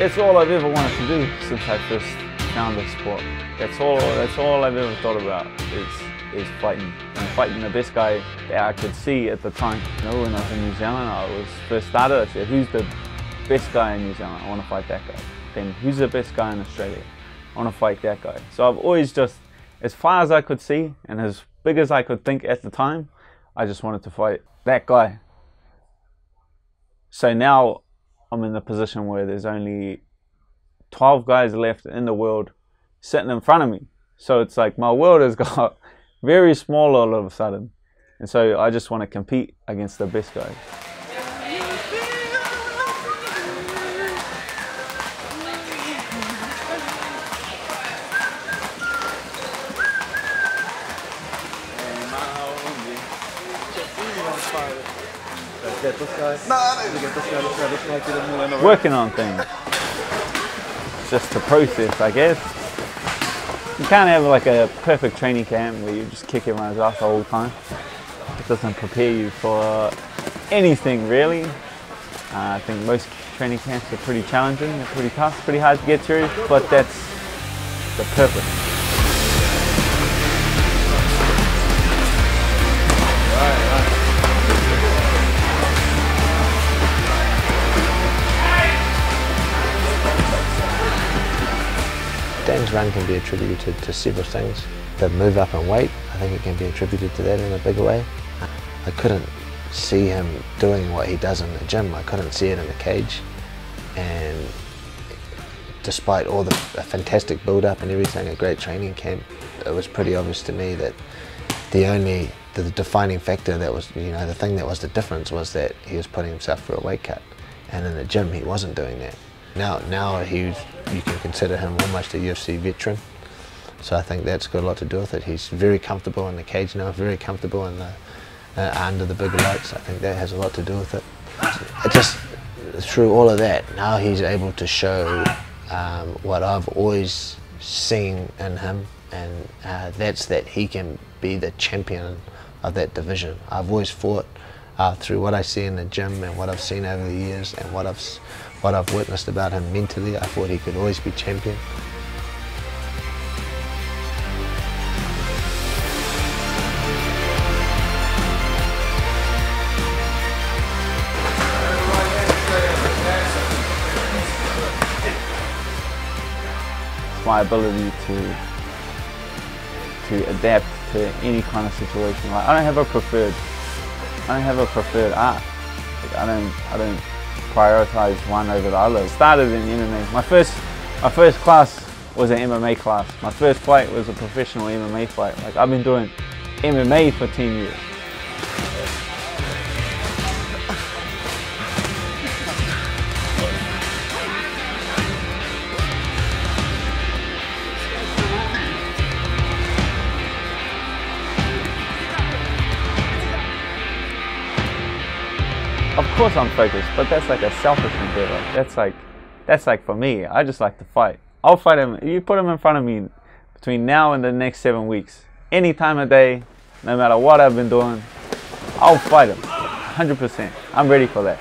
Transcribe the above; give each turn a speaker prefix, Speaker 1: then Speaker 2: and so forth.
Speaker 1: It's all I've ever wanted to do since I first found the sport. That's all I've ever thought about is fighting. And fighting the best guy that I could see at the time. You know, when I was in New Zealand, I was first started, I said, who's the best guy in New Zealand? I want to fight that guy. Then who's the best guy in Australia? I want to fight that guy. So I've always just, as far as I could see and as big as I could think at the time, I just wanted to fight that guy. So now I'm in the position where there's only 12 guys left in the world sitting in front of me. So it's like my world has got very small all of a sudden. And so I just want to compete against the best guys. Working on things. It's just the process, I guess. You can't have like a perfect training camp where you just kick everyone's ass the whole time. It doesn't prepare you for anything really. I think most training camps are pretty challenging, they're pretty tough, pretty hard to get through, but that's the purpose.
Speaker 2: Dan's run can be attributed to several things. The move up in weight, I think it can be attributed to that in a bigger way. I couldn't see him doing what he does in the gym. I couldn't see it in the cage. And despite all the fantastic build-up and everything, a great training camp, it was pretty obvious to me that the defining factor that was, the thing that was the difference was that he was putting himself through a weight cut. And in the gym, he wasn't doing that. Now you can consider him almost a UFC veteran, so I think that's got a lot to do with it. He's very comfortable in the cage now, very comfortable in the under the bigger lights. I think that has a lot to do with it. Just through all of that, now he's able to show what I've always seen in him, and that's that he can be the champion of that division. I've always fought through what I see in the gym and what I've seen over the years and what I've witnessed about him mentally. I thought he could always be champion.
Speaker 1: My ability to adapt to any kind of situation. Like, I don't have a preferred art. Like, I don't prioritize one over the other. I started in MMA. My first class was an MMA class. My first fight was a professional MMA fight. Like, I've been doing MMA for 10 years. Of course I'm focused, but that's like a selfish endeavor. That's like for me. I just like to fight. I'll fight him. You put him in front of me between now and the next 7 weeks, any time of day, no matter what I've been doing, I'll fight him. 100%. I'm ready for that.